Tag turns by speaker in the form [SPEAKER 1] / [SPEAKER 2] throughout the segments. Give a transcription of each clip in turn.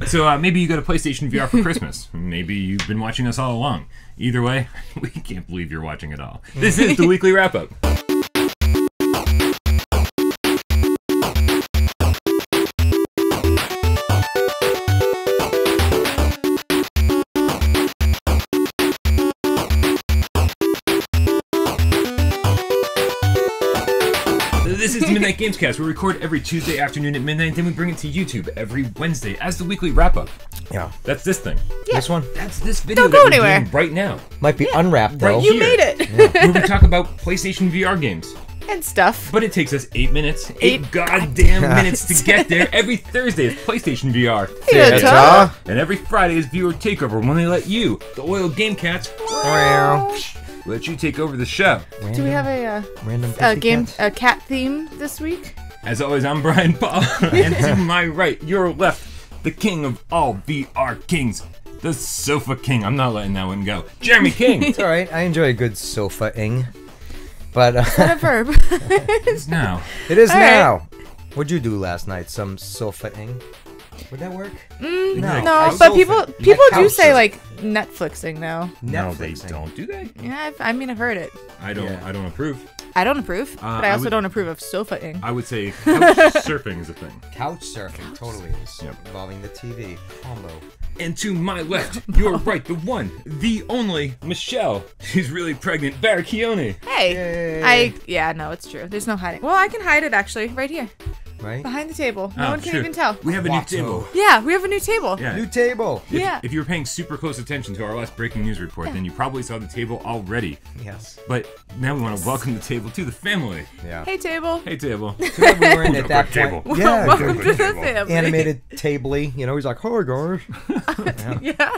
[SPEAKER 1] So maybe you got a PlayStation VR for Christmas. Maybe you've been watching us all along. Either way, we can't believe you're watching it all. This is the weekly wrap-up. This is the Midnight Gamescast. We record every Tuesday afternoon at midnight, then we bring it to YouTube every Wednesday as the weekly wrap-up.
[SPEAKER 2] Yeah.
[SPEAKER 1] That's this thing.
[SPEAKER 2] Yeah. This one?
[SPEAKER 1] That's this video
[SPEAKER 3] Don't go
[SPEAKER 1] that we're
[SPEAKER 3] anywhere.
[SPEAKER 1] doing right now.
[SPEAKER 2] Might be unwrapped, though.
[SPEAKER 1] Right
[SPEAKER 3] You
[SPEAKER 1] here.
[SPEAKER 3] made it.
[SPEAKER 1] Where we talk about PlayStation VR games.
[SPEAKER 3] And stuff.
[SPEAKER 1] But it takes us 8 minutes. 8
[SPEAKER 3] Eight
[SPEAKER 1] goddamn minutes to get there. Every Thursday is PlayStation VR.
[SPEAKER 3] Theater.
[SPEAKER 1] And every Friday is Viewer Takeover when they let you, the loyal Game Cats, let you take over the show.
[SPEAKER 3] Do we have a
[SPEAKER 2] Random
[SPEAKER 3] cat theme this week?
[SPEAKER 1] As always, I'm Brian Paul, and to my right, your left, the king of all VR kings, the Sofa King. I'm not letting that one go. Jeremy King.
[SPEAKER 2] It's alright. I enjoy a good sofa-ing. But
[SPEAKER 3] Is that a verb?
[SPEAKER 1] It's now.
[SPEAKER 2] it is
[SPEAKER 3] All
[SPEAKER 2] now. What'd you do last night? Some sofa-ing? Would that work?
[SPEAKER 3] No, but people do say like Netflixing now.
[SPEAKER 1] No, they
[SPEAKER 2] Netflixing.
[SPEAKER 1] don't, do they?
[SPEAKER 3] Yeah, I've heard it.
[SPEAKER 1] I don't approve.
[SPEAKER 3] I don't approve, but I
[SPEAKER 1] I
[SPEAKER 3] also
[SPEAKER 1] would-
[SPEAKER 3] don't approve of sofa-ing.
[SPEAKER 1] I would say couch surfing is a thing.
[SPEAKER 2] Couch surfing totally is.
[SPEAKER 1] Yep.
[SPEAKER 2] Involving the TV combo.
[SPEAKER 1] And to my left, you're right, the one, the only, Michelle. She's really pregnant, Barricchione.
[SPEAKER 3] Hey, no, it's true. There's no hiding. Well, I can hide it actually, right here,
[SPEAKER 2] Right?
[SPEAKER 3] behind the table. No
[SPEAKER 1] Oh,
[SPEAKER 3] one can
[SPEAKER 1] sure.
[SPEAKER 3] even tell.
[SPEAKER 1] We have a new
[SPEAKER 2] Watto.
[SPEAKER 1] table.
[SPEAKER 3] Yeah, we have a new table.
[SPEAKER 1] Yeah.
[SPEAKER 2] New table.
[SPEAKER 3] Yeah.
[SPEAKER 1] If you were paying super close attention to our last breaking news report, then you probably saw the table already.
[SPEAKER 2] Yes.
[SPEAKER 1] But now we want to welcome the table to the family.
[SPEAKER 2] Yeah.
[SPEAKER 3] Hey, table.
[SPEAKER 1] Hey, table.
[SPEAKER 2] So we were in at that
[SPEAKER 1] Table.
[SPEAKER 2] point. Yeah,
[SPEAKER 3] Welcome
[SPEAKER 2] good.
[SPEAKER 3] to the family.
[SPEAKER 2] Animated tably. You know, he's like, "Hi guys."
[SPEAKER 3] Yeah.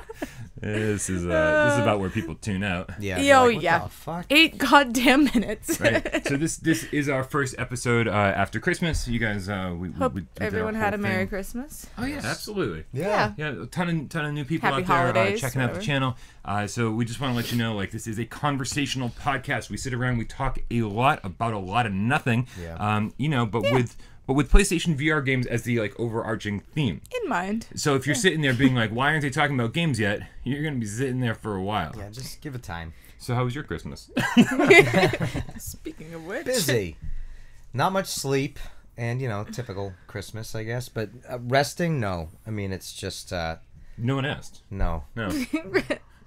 [SPEAKER 1] This is about where people tune out.
[SPEAKER 2] Yeah.
[SPEAKER 3] Yo,
[SPEAKER 2] they're like, what
[SPEAKER 3] yeah.
[SPEAKER 2] the fuck?
[SPEAKER 3] 8 goddamn minutes.
[SPEAKER 1] Right. So this is our first episode after Christmas. You guys, we
[SPEAKER 3] Hope
[SPEAKER 1] did our
[SPEAKER 3] everyone had a
[SPEAKER 1] whole
[SPEAKER 3] Merry
[SPEAKER 1] thing.
[SPEAKER 3] Christmas.
[SPEAKER 1] Oh yeah, absolutely.
[SPEAKER 2] Yeah.
[SPEAKER 1] Yeah, a ton of new people
[SPEAKER 3] Happy
[SPEAKER 1] out there
[SPEAKER 3] holidays,
[SPEAKER 1] checking out the
[SPEAKER 3] whatever.
[SPEAKER 1] channel. So we just want to let you know, like, this is a conversational podcast. We sit around, we talk a lot about a lot of nothing.
[SPEAKER 2] Yeah.
[SPEAKER 1] You know, but with PlayStation VR games as the like overarching theme.
[SPEAKER 3] In mind.
[SPEAKER 1] So if you're sitting there being like, why aren't they talking about games yet? You're gonna be sitting there for a while.
[SPEAKER 2] Yeah, just give it time.
[SPEAKER 1] So how was your Christmas?
[SPEAKER 3] Speaking of which.
[SPEAKER 2] Busy. Not much sleep. And, you know, typical Christmas, I guess. But resting, no. I mean, it's just,
[SPEAKER 1] No one asked.
[SPEAKER 2] no.
[SPEAKER 1] No.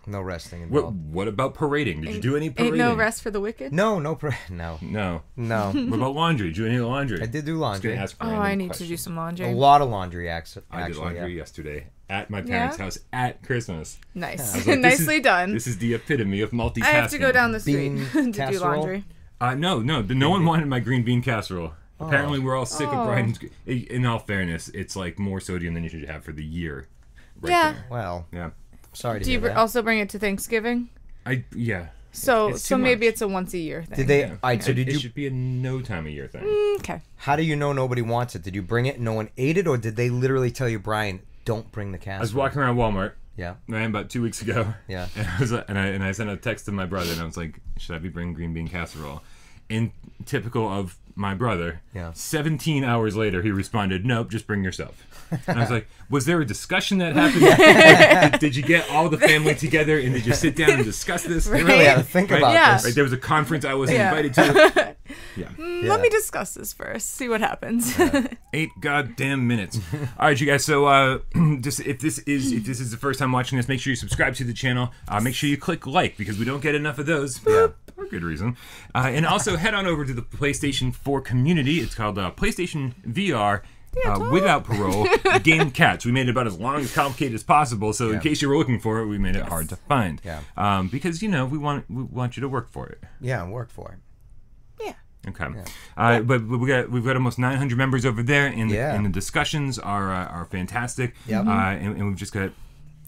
[SPEAKER 2] No resting involved.
[SPEAKER 1] What about parading? Did you do any parading?
[SPEAKER 3] Ain't no rest for the wicked.
[SPEAKER 2] No.
[SPEAKER 1] No.
[SPEAKER 2] No.
[SPEAKER 1] What about laundry? Did you do any laundry?
[SPEAKER 2] I did do
[SPEAKER 1] I was gonna
[SPEAKER 2] laundry.
[SPEAKER 1] ask
[SPEAKER 3] Oh,
[SPEAKER 1] random
[SPEAKER 3] I need to
[SPEAKER 1] questions.
[SPEAKER 3] do some
[SPEAKER 2] A
[SPEAKER 3] laundry.
[SPEAKER 2] lot of laundry, actually.
[SPEAKER 1] I did laundry
[SPEAKER 2] yeah.
[SPEAKER 1] yesterday at my parents'
[SPEAKER 3] Yeah?
[SPEAKER 1] house at Christmas.
[SPEAKER 3] Nice.
[SPEAKER 1] I was like, this
[SPEAKER 3] Nicely
[SPEAKER 1] is-
[SPEAKER 3] done.
[SPEAKER 1] This is the epitome of multitasking.
[SPEAKER 3] I have to go down the street
[SPEAKER 2] Bean
[SPEAKER 3] to do
[SPEAKER 2] casserole?
[SPEAKER 3] laundry.
[SPEAKER 1] No one wanted my green bean casserole. Apparently, we're all sick of
[SPEAKER 3] Oh.
[SPEAKER 1] Brian's. In all fairness, it's like more sodium than you should have for the year. Right
[SPEAKER 3] Yeah.
[SPEAKER 1] there.
[SPEAKER 2] Well,
[SPEAKER 1] Yeah.
[SPEAKER 2] sorry to
[SPEAKER 3] Do you
[SPEAKER 2] hear that.
[SPEAKER 3] also bring it to Thanksgiving?
[SPEAKER 1] Yeah.
[SPEAKER 3] So
[SPEAKER 1] It's
[SPEAKER 3] so
[SPEAKER 1] too
[SPEAKER 3] maybe
[SPEAKER 1] much.
[SPEAKER 3] it's a once a year thing.
[SPEAKER 2] Did they?
[SPEAKER 1] Yeah.
[SPEAKER 2] All right, so did
[SPEAKER 1] It
[SPEAKER 2] you?
[SPEAKER 1] should be a no time of year thing.
[SPEAKER 3] Okay.
[SPEAKER 2] How do you know nobody wants it? Did you bring it and no one ate it, or did they literally tell you, Brian, don't bring the casserole?
[SPEAKER 1] I was walking around Walmart.
[SPEAKER 2] Yeah.
[SPEAKER 1] Right, about 2 weeks ago.
[SPEAKER 2] Yeah.
[SPEAKER 1] And I was and I sent a text to my brother and I was like, should I be bringing green bean casserole? And typical of my brother,
[SPEAKER 2] Yeah.
[SPEAKER 1] 17 hours later he responded, nope, just bring yourself. And I was like, was there a discussion that happened? Did you get all the family together and did you sit down and discuss this?
[SPEAKER 3] Right.
[SPEAKER 2] Really had to think
[SPEAKER 1] Right.
[SPEAKER 2] about
[SPEAKER 3] Yeah.
[SPEAKER 2] this.
[SPEAKER 1] Right, there was a conference I wasn't
[SPEAKER 3] Yeah.
[SPEAKER 1] invited to. Yeah.
[SPEAKER 3] Let me discuss this first. See what happens.
[SPEAKER 1] 8 goddamn minutes. All right, you guys. So, just if this is the first time watching this, make sure you subscribe to the channel. Make sure you click like because we don't get enough of those. For good reason. And also head on over to the PlayStation 4 community. It's called PlayStation VR. Without Parole, Game Cats. We made it about as long as complicated as possible, so in case you were looking for it, we made it hard to find.
[SPEAKER 2] Yeah.
[SPEAKER 1] Because, you know, we want you to work for it.
[SPEAKER 2] Yeah, work for it.
[SPEAKER 3] Yeah.
[SPEAKER 1] Okay. But we've got almost 900 members over there, and
[SPEAKER 2] Yeah.
[SPEAKER 1] the discussions are fantastic.
[SPEAKER 2] Yep.
[SPEAKER 1] And we've just got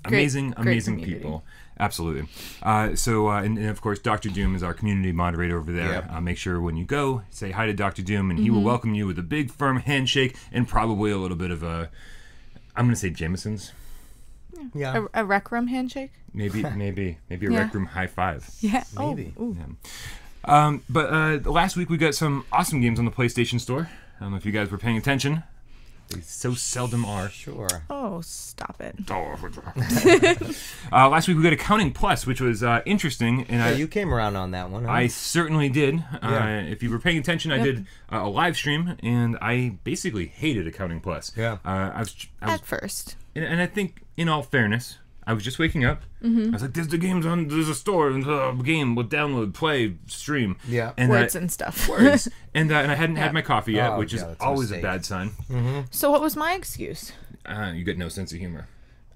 [SPEAKER 1] amazing
[SPEAKER 3] community.
[SPEAKER 1] people. Absolutely. And of course, Dr. Doom is our community moderator over there.
[SPEAKER 2] Yep.
[SPEAKER 1] Make sure when you go, say hi to Dr. Doom, and he will welcome you with a big, firm handshake and probably a little bit of a, I'm going to say Jameson's.
[SPEAKER 2] Yeah.
[SPEAKER 3] A rec room handshake?
[SPEAKER 1] Maybe a
[SPEAKER 3] Yeah.
[SPEAKER 1] rec room high five.
[SPEAKER 3] Yeah.
[SPEAKER 2] Maybe.
[SPEAKER 3] Oh, ooh.
[SPEAKER 1] But last week we got some awesome games on the PlayStation Store. I don't know if you guys were paying attention. They so seldom are.
[SPEAKER 2] Sure.
[SPEAKER 3] Oh, stop it.
[SPEAKER 1] Last week we got Accounting Plus, which was interesting, and
[SPEAKER 2] You came around on that one, huh?
[SPEAKER 1] I certainly did.
[SPEAKER 2] Yeah.
[SPEAKER 1] If you were paying attention, I did a live stream, and I basically hated Accounting Plus.
[SPEAKER 2] Yeah.
[SPEAKER 1] I was
[SPEAKER 3] At first.
[SPEAKER 1] and I think, in all fairness, I was just waking up. I was like, there's a store, and a game, we'll download, play, stream.
[SPEAKER 2] Yeah.
[SPEAKER 1] And
[SPEAKER 3] Words and stuff.
[SPEAKER 1] words. And I hadn't had my coffee yet,
[SPEAKER 2] Oh,
[SPEAKER 1] which is
[SPEAKER 2] yeah, that's a
[SPEAKER 1] always a
[SPEAKER 2] mistake.
[SPEAKER 1] bad sign.
[SPEAKER 3] So what was my excuse?
[SPEAKER 1] You got no sense of humor.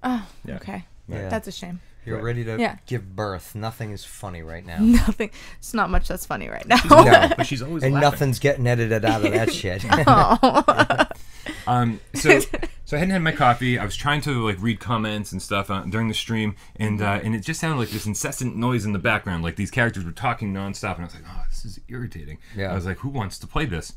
[SPEAKER 3] Oh,
[SPEAKER 1] Yeah.
[SPEAKER 3] okay.
[SPEAKER 2] Yeah.
[SPEAKER 3] That's a shame.
[SPEAKER 2] You're ready to
[SPEAKER 3] Yeah.
[SPEAKER 2] give birth. Nothing is funny right now.
[SPEAKER 3] Nothing. It's not much that's funny right now.
[SPEAKER 2] No.
[SPEAKER 1] But she's always
[SPEAKER 2] And
[SPEAKER 1] laughing.
[SPEAKER 2] nothing's getting edited out of that shit.
[SPEAKER 1] So I hadn't had my coffee. I was trying to like read comments and stuff during the stream, and it just sounded like this incessant noise in the background, like these characters were talking nonstop, and I was like, oh, this is irritating.
[SPEAKER 2] Yeah.
[SPEAKER 1] I was like, who wants to play this?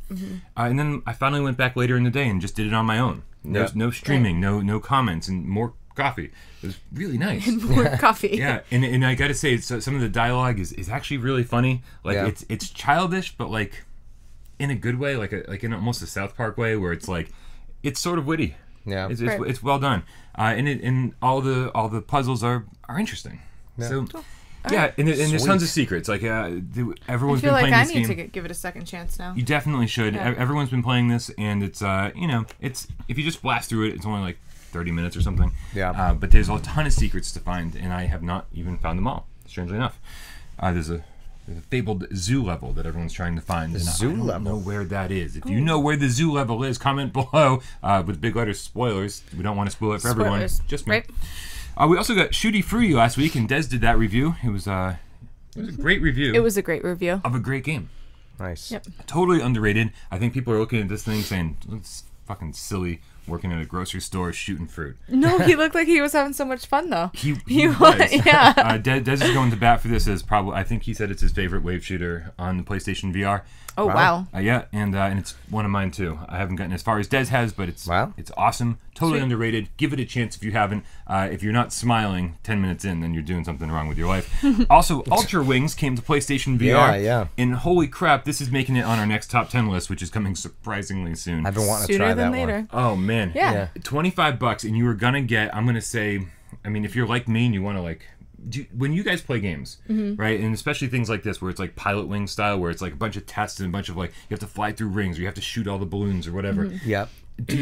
[SPEAKER 1] And then I finally went back later in the day and just did it on my own. No streaming, no comments, and more coffee. It was really nice.
[SPEAKER 3] More coffee.
[SPEAKER 1] Yeah, and I gotta say, some of the dialogue is actually really funny. Like
[SPEAKER 2] Yeah.
[SPEAKER 1] it's childish, but like in a good way, like in almost a South Park way, where it's like it's sort of witty.
[SPEAKER 2] Yeah.
[SPEAKER 1] It's well done, and all the puzzles are interesting.
[SPEAKER 2] Yeah.
[SPEAKER 1] So yeah, and there's tons
[SPEAKER 2] Sweet.
[SPEAKER 1] of secrets. Like
[SPEAKER 3] I
[SPEAKER 1] everyone's
[SPEAKER 3] feel
[SPEAKER 1] been
[SPEAKER 3] like
[SPEAKER 1] playing
[SPEAKER 3] I
[SPEAKER 1] this
[SPEAKER 3] need
[SPEAKER 1] game.
[SPEAKER 3] to give it a second chance now.
[SPEAKER 1] You definitely should.
[SPEAKER 3] Yeah.
[SPEAKER 1] Everyone's been playing this, and it's it's if you just blast through it, it's only like 30 minutes or something.
[SPEAKER 2] Yeah.
[SPEAKER 1] But there's a ton of secrets to find, and I have not even found them all. Strangely enough, there's a fabled zoo level that everyone's trying to find. And
[SPEAKER 2] zoo
[SPEAKER 1] I don't
[SPEAKER 2] level?
[SPEAKER 1] know where that is. If you know where the zoo level is, comment below with big letters spoilers. We don't want to spoil it for everyone.
[SPEAKER 3] Spoilers.
[SPEAKER 1] Just me.
[SPEAKER 3] Right.
[SPEAKER 1] We also got Shooty Fruity last week, and Des did that review. It was a great review.
[SPEAKER 3] It was a great review.
[SPEAKER 1] of a great game.
[SPEAKER 2] Nice.
[SPEAKER 3] Yep.
[SPEAKER 1] Totally underrated. I think people are looking at this thing saying, it's fucking silly working at a grocery store shooting fruit.
[SPEAKER 3] No, he looked like he was having so much fun though.
[SPEAKER 1] He
[SPEAKER 3] was,
[SPEAKER 1] was.
[SPEAKER 3] yeah.
[SPEAKER 1] Des is going to bat for this as probably, I think he said it's his favorite wave shooter on the PlayStation VR.
[SPEAKER 3] Oh wow.
[SPEAKER 1] Yeah, and it's one of mine too. I haven't gotten as far as Des has, but it's
[SPEAKER 2] Wow.
[SPEAKER 1] it's awesome. Totally
[SPEAKER 3] Sweet.
[SPEAKER 1] underrated. Give it a chance if you haven't. If you're not smiling 10 minutes in, then you're doing something wrong with your life. Also, Ultra Wings came to PlayStation VR.
[SPEAKER 2] Yeah.
[SPEAKER 1] And holy crap, this is making it on our next top 10 list, which is coming surprisingly soon.
[SPEAKER 2] I've been wanting to
[SPEAKER 3] Sooner
[SPEAKER 2] try
[SPEAKER 3] than
[SPEAKER 2] that
[SPEAKER 3] later.
[SPEAKER 2] one.
[SPEAKER 1] Oh man.
[SPEAKER 3] Yeah.
[SPEAKER 1] $25, and you are gonna get. I'm gonna say. I mean, if you're like me and you want to like. When you guys play games, right, and especially things like this where it's like Pilot Wing style, where it's like a bunch of tests and a bunch of like you have to fly through rings or you have to shoot all the balloons or whatever.
[SPEAKER 2] Yep.
[SPEAKER 1] Do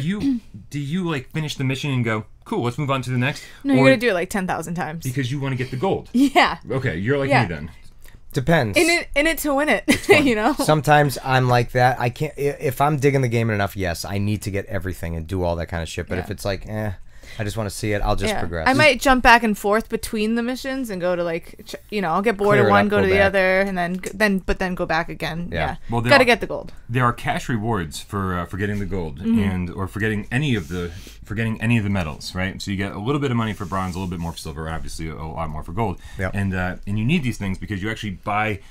[SPEAKER 1] you like finish the mission and go, cool, let's move on to the next?
[SPEAKER 3] No, you're gonna do it like 10,000 times.
[SPEAKER 1] Because you want to get the gold.
[SPEAKER 3] Yeah.
[SPEAKER 1] Okay, you're like
[SPEAKER 3] Yeah.
[SPEAKER 1] me then.
[SPEAKER 2] Depends.
[SPEAKER 3] In it to win it. You know.
[SPEAKER 2] Sometimes I'm like that. I can't. If I'm digging the game enough, yes, I need to get everything and do all that kind of shit. But if
[SPEAKER 3] Yeah.
[SPEAKER 2] it's like, I just want to see it, I'll just progress.
[SPEAKER 3] I might jump back and forth between the missions and go to like, I'll get bored
[SPEAKER 2] Clear
[SPEAKER 3] of
[SPEAKER 2] it
[SPEAKER 3] one,
[SPEAKER 2] up,
[SPEAKER 3] go
[SPEAKER 2] go
[SPEAKER 3] to the
[SPEAKER 2] back.
[SPEAKER 3] other, and then go back again.
[SPEAKER 2] Yeah.
[SPEAKER 3] Yeah.
[SPEAKER 1] Well, there
[SPEAKER 3] Gotta
[SPEAKER 1] are-
[SPEAKER 3] get the gold.
[SPEAKER 1] There are cash rewards for getting the gold and or for getting any of the medals, right? So you get a little bit of money for bronze, a little bit more for silver, obviously a lot more for gold.
[SPEAKER 2] Yep.
[SPEAKER 1] And you need these things because you actually buy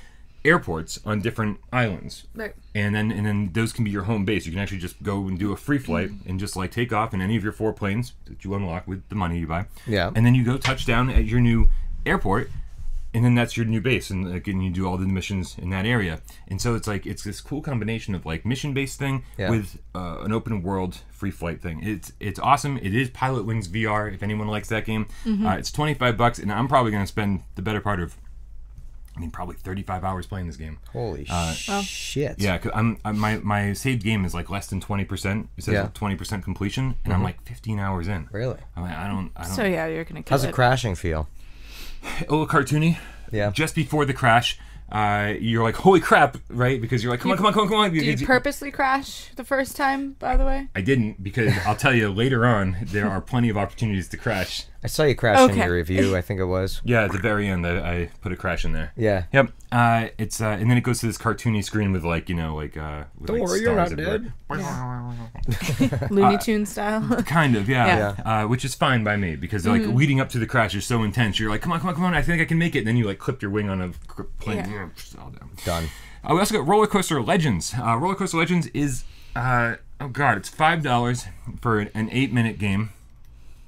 [SPEAKER 1] airports on different islands.
[SPEAKER 3] Right.
[SPEAKER 1] And then those can be your home base. You can actually just go and do a free flight and just like take off in any of your 4 planes that you unlock with the money you buy.
[SPEAKER 2] Yeah.
[SPEAKER 1] And then you go touch down at your new airport, and then that's your new base, and again you do all the missions in that area. And so it's like it's this cool combination of like mission-based thing with an open world free flight thing. It's awesome. It is Pilot Wings VR. If anyone likes that game, it's $25, and I'm probably going to spend the better part of. Probably 35 hours playing this game.
[SPEAKER 2] Holy shit.
[SPEAKER 1] Yeah, cause my saved game is like less than 20%. It says 20% completion, and I'm like 15 hours in.
[SPEAKER 2] Really?
[SPEAKER 1] I don't.
[SPEAKER 3] So yeah, you're gonna kill
[SPEAKER 2] How's
[SPEAKER 3] it.
[SPEAKER 2] the crashing feel?
[SPEAKER 1] A little cartoony.
[SPEAKER 2] Yeah.
[SPEAKER 1] Just before the crash, you're like, holy crap, right? Because you're like, come on.
[SPEAKER 3] Do you purposely crash the first time, by the way?
[SPEAKER 1] I didn't, because I'll tell you later on, there are plenty of opportunities to crash.
[SPEAKER 2] I saw you crash in
[SPEAKER 3] Okay.
[SPEAKER 2] your review, I think it was.
[SPEAKER 1] Yeah, at the very end, I put a crash in there.
[SPEAKER 2] Yeah.
[SPEAKER 1] Yep. It's and then it goes to this cartoony screen with like with
[SPEAKER 2] Don't
[SPEAKER 1] like
[SPEAKER 2] worry, you're
[SPEAKER 1] stars
[SPEAKER 2] not
[SPEAKER 1] everywhere.
[SPEAKER 3] Looney Tunes style.
[SPEAKER 1] Kind of, yeah.
[SPEAKER 2] Yeah.
[SPEAKER 1] Which is fine by me because like leading up to the crash is so intense. You're like, come on, I think I can make it. And then you like clip your wing on a plane.
[SPEAKER 3] Yeah.
[SPEAKER 1] All down.
[SPEAKER 2] Done.
[SPEAKER 1] We also got Rollercoaster Legends. Rollercoaster Legends is it's $5 for an 8-minute game.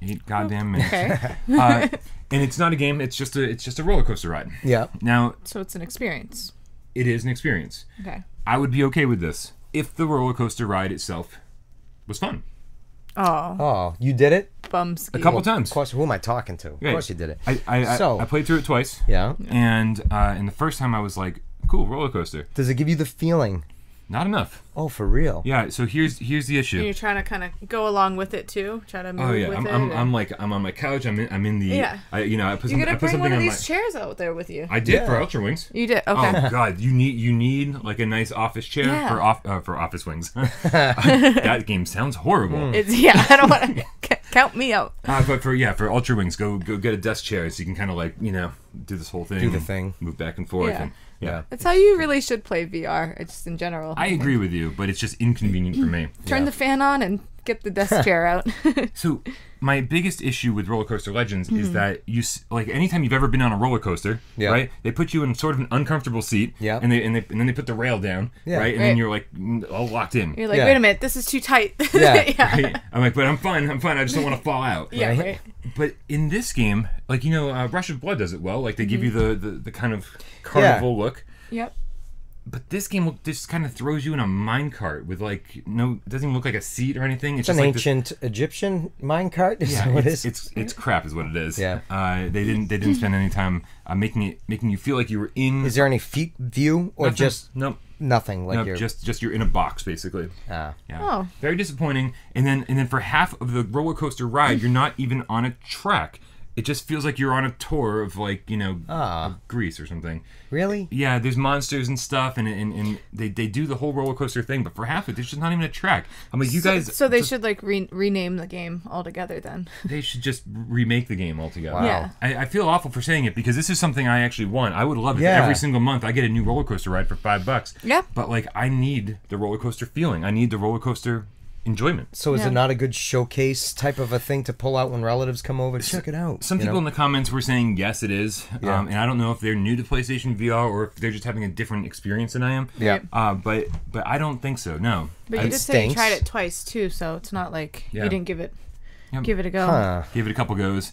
[SPEAKER 1] 8 goddamn minutes.
[SPEAKER 3] Okay.
[SPEAKER 1] And it's not a game. It's just a roller coaster ride.
[SPEAKER 2] Yeah.
[SPEAKER 1] Now
[SPEAKER 3] So it's an experience.
[SPEAKER 1] it is an experience.
[SPEAKER 3] Okay.
[SPEAKER 1] I would be okay with this if the roller coaster ride itself was fun.
[SPEAKER 3] Oh,
[SPEAKER 2] Oh, you did it?
[SPEAKER 3] bumski.
[SPEAKER 1] A couple times.
[SPEAKER 2] Of course. Who am I talking to? Of
[SPEAKER 1] Yeah.
[SPEAKER 2] course you did it.
[SPEAKER 1] I played through it twice.
[SPEAKER 2] Yeah.
[SPEAKER 1] And the first time I was like, cool, roller coaster.
[SPEAKER 2] Does it give you the feeling?
[SPEAKER 1] Not enough.
[SPEAKER 2] Oh, for real?
[SPEAKER 1] Yeah, so here's the
[SPEAKER 3] And
[SPEAKER 1] issue.
[SPEAKER 3] you're trying to kind of go along with it too. Try to move
[SPEAKER 1] Oh yeah,
[SPEAKER 3] with it.
[SPEAKER 1] I'm on my couch. I'm in the
[SPEAKER 3] Yeah.
[SPEAKER 1] I put
[SPEAKER 3] You
[SPEAKER 1] some,
[SPEAKER 3] gotta
[SPEAKER 1] I put
[SPEAKER 3] bring
[SPEAKER 1] something
[SPEAKER 3] one of
[SPEAKER 1] on
[SPEAKER 3] these
[SPEAKER 1] my.
[SPEAKER 3] chairs out there with you.
[SPEAKER 1] I did
[SPEAKER 2] Yeah.
[SPEAKER 1] for Ultra Wings.
[SPEAKER 3] You did. Okay.
[SPEAKER 1] Oh God, you need like a nice office chair
[SPEAKER 3] Yeah.
[SPEAKER 1] for Office Wings. That game sounds horrible.
[SPEAKER 3] It's I don't want to count me out.
[SPEAKER 1] But for Ultra Wings, go get a desk chair so you can kind of like do this whole thing.
[SPEAKER 2] Do the
[SPEAKER 1] and
[SPEAKER 2] thing.
[SPEAKER 1] Move back and forth.
[SPEAKER 3] Yeah.
[SPEAKER 1] And, yeah.
[SPEAKER 3] That's how you really should play VR. Just in general.
[SPEAKER 1] I agree with you, but it's just inconvenient for me.
[SPEAKER 3] Turn the fan on and get the desk chair out.
[SPEAKER 1] So my biggest issue with Rollercoaster Legends is that like anytime you've ever been on a roller coaster,
[SPEAKER 2] Yeah.
[SPEAKER 1] right? They put you in sort of an uncomfortable seat,
[SPEAKER 2] Yeah.
[SPEAKER 1] and then they put the rail down,
[SPEAKER 2] Yeah.
[SPEAKER 1] right? And
[SPEAKER 3] Right.
[SPEAKER 1] then you're like all locked in.
[SPEAKER 3] You're like,
[SPEAKER 2] Yeah.
[SPEAKER 3] wait a minute, this is too tight.
[SPEAKER 2] Yeah.
[SPEAKER 3] yeah.
[SPEAKER 1] Right? I'm like, but I'm fine. I just don't want to fall out.
[SPEAKER 3] Yeah,
[SPEAKER 2] Right.
[SPEAKER 3] right.
[SPEAKER 1] But in this game, like Rush of Blood does it well. Like they give you the kind of carnival look.
[SPEAKER 3] Yep.
[SPEAKER 1] But this game just kind of throws you in a minecart with like it doesn't even look like a seat or anything.
[SPEAKER 2] It's
[SPEAKER 1] just
[SPEAKER 2] an
[SPEAKER 1] like this-
[SPEAKER 2] ancient Egyptian minecart. Is
[SPEAKER 1] Yeah,
[SPEAKER 2] that what it
[SPEAKER 1] it's,
[SPEAKER 2] is?
[SPEAKER 1] it's crap, is what it is.
[SPEAKER 2] Yeah.
[SPEAKER 1] They didn't spend any time making you feel like you were in.
[SPEAKER 2] Is there any feet view or
[SPEAKER 1] nothing.
[SPEAKER 2] just
[SPEAKER 1] nope,
[SPEAKER 2] nothing? Like
[SPEAKER 1] nope,
[SPEAKER 2] you're
[SPEAKER 1] just you're in a box basically.
[SPEAKER 2] ah.
[SPEAKER 1] Yeah.
[SPEAKER 3] Oh.
[SPEAKER 1] Very disappointing. And then for half of the roller coaster ride, you're not even on a track. It just feels like you're on a tour of like of Greece or something.
[SPEAKER 2] Really?
[SPEAKER 1] Yeah, there's monsters and stuff, and they do the whole roller coaster thing. But for half of it, there's just not even a track. I'm like, you guys.
[SPEAKER 3] So they should like rename the game altogether then.
[SPEAKER 1] They should just remake the game altogether.
[SPEAKER 2] Wow.
[SPEAKER 3] Yeah.
[SPEAKER 1] I feel awful for saying it because this is something I actually want. I would love it.
[SPEAKER 2] Yeah.
[SPEAKER 1] Every single month I get a new roller coaster ride for $5.
[SPEAKER 3] Yeah.
[SPEAKER 1] But like I need the roller coaster feeling. I need the roller coaster enjoyment.
[SPEAKER 2] So is
[SPEAKER 3] Yeah.
[SPEAKER 2] it not a good showcase type of a thing to pull out when relatives come over? Check it out.
[SPEAKER 1] Some people in the comments were saying yes, it is.
[SPEAKER 2] Yeah.
[SPEAKER 1] And I don't know if they're new to PlayStation VR or if they're just having a different experience than I am.
[SPEAKER 2] Yeah.
[SPEAKER 1] But I don't think so. No.
[SPEAKER 3] But
[SPEAKER 2] It
[SPEAKER 3] you did say you
[SPEAKER 2] stinks.
[SPEAKER 3] tried it twice too, so it's not like
[SPEAKER 1] Yeah.
[SPEAKER 3] you didn't give it
[SPEAKER 1] Yep.
[SPEAKER 3] give it a go.
[SPEAKER 2] Huh.
[SPEAKER 1] Give it a couple goes.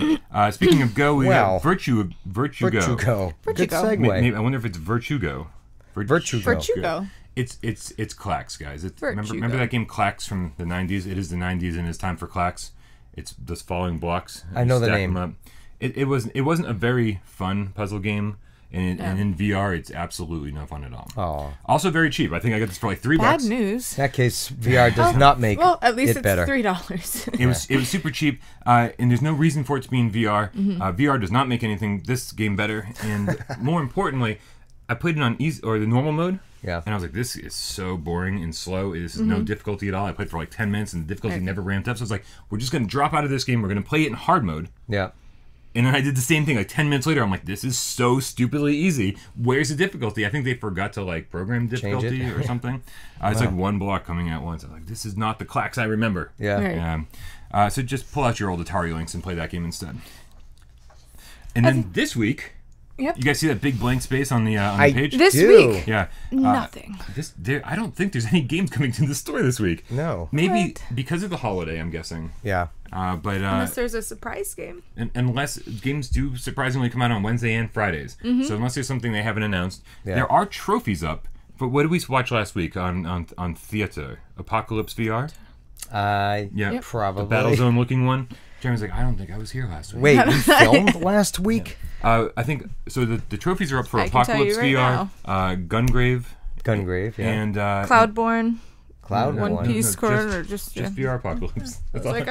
[SPEAKER 1] Speaking of go, we
[SPEAKER 2] Well,
[SPEAKER 1] got VirtuGo.
[SPEAKER 2] VirtuGo. Good
[SPEAKER 3] VirtuGo.
[SPEAKER 2] segue.
[SPEAKER 1] Maybe, I wonder if it's VirtuGo.
[SPEAKER 2] VirtuGo.
[SPEAKER 3] VirtuGo.
[SPEAKER 1] It's Clax, guys.
[SPEAKER 3] VirtuGo.
[SPEAKER 1] Remember that game Clax from the 90s? It is the 90s and it's time for Clax. It's those falling blocks.
[SPEAKER 2] I know the
[SPEAKER 1] Stack
[SPEAKER 2] name.
[SPEAKER 1] them up. It wasn't a very fun puzzle game, and in VR it's absolutely no fun at all.
[SPEAKER 2] Oh.
[SPEAKER 1] Also very cheap. I think I got this for like $3.
[SPEAKER 3] Bad news.
[SPEAKER 2] In that case, VR does not make
[SPEAKER 3] Well, at least
[SPEAKER 2] it
[SPEAKER 3] it's
[SPEAKER 2] better.
[SPEAKER 3] $3.
[SPEAKER 1] It was super cheap, and there's no reason for it to be in VR.
[SPEAKER 3] Mm-hmm.
[SPEAKER 1] VR does not make anything this game better, and more importantly, I played it on easy or the normal mode.
[SPEAKER 2] Yeah.
[SPEAKER 1] And I was like, this is so boring and slow. This is no difficulty at all. I played for like 10 minutes and the difficulty
[SPEAKER 3] Right.
[SPEAKER 1] never ramped up. So I was like, we're just going to drop out of this game. We're going to play it in hard mode.
[SPEAKER 2] Yeah.
[SPEAKER 1] And then I did the same thing like 10 minutes later. I'm like, this is so stupidly easy. Where's the difficulty? I think they forgot to like program difficulty or something. It's like one block coming at once. I'm like, this is not the Clax I remember.
[SPEAKER 2] Yeah.
[SPEAKER 3] Right.
[SPEAKER 1] Yeah. So just pull out your old Atari Lynx and play that game instead. And then this week,
[SPEAKER 3] Yep.
[SPEAKER 1] you guys see that big blank space on the page?
[SPEAKER 3] This
[SPEAKER 2] Do.
[SPEAKER 3] week,
[SPEAKER 1] Yeah.
[SPEAKER 3] nothing.
[SPEAKER 1] I don't think there's any games coming to the store this week.
[SPEAKER 2] No.
[SPEAKER 1] Maybe
[SPEAKER 3] What?
[SPEAKER 1] because of the holiday, I'm guessing.
[SPEAKER 2] Yeah.
[SPEAKER 1] But
[SPEAKER 3] Unless there's a surprise game.
[SPEAKER 1] unless games do surprisingly come out on Wednesday and Fridays. So unless there's something they haven't announced,
[SPEAKER 2] Yeah.
[SPEAKER 1] there are trophies up. But what did we watch last week on Theater? Apocalypse VR?
[SPEAKER 2] Yeah.
[SPEAKER 3] Yep.
[SPEAKER 2] Probably.
[SPEAKER 1] The Battlezone looking one? Jeremy's like, I don't think I was here last week.
[SPEAKER 2] Wait, we filmed last week?
[SPEAKER 1] I think so. The trophies are up for
[SPEAKER 3] I can tell you
[SPEAKER 1] Apocalypse
[SPEAKER 3] right
[SPEAKER 1] VR, Gungrave,
[SPEAKER 2] Gungrave, yeah.
[SPEAKER 1] and
[SPEAKER 3] Cloudborne,
[SPEAKER 2] Cloud
[SPEAKER 3] One
[SPEAKER 2] one.
[SPEAKER 3] Piece
[SPEAKER 1] no,
[SPEAKER 3] Corner, or just
[SPEAKER 1] VR Apocalypse. That's all.
[SPEAKER 3] like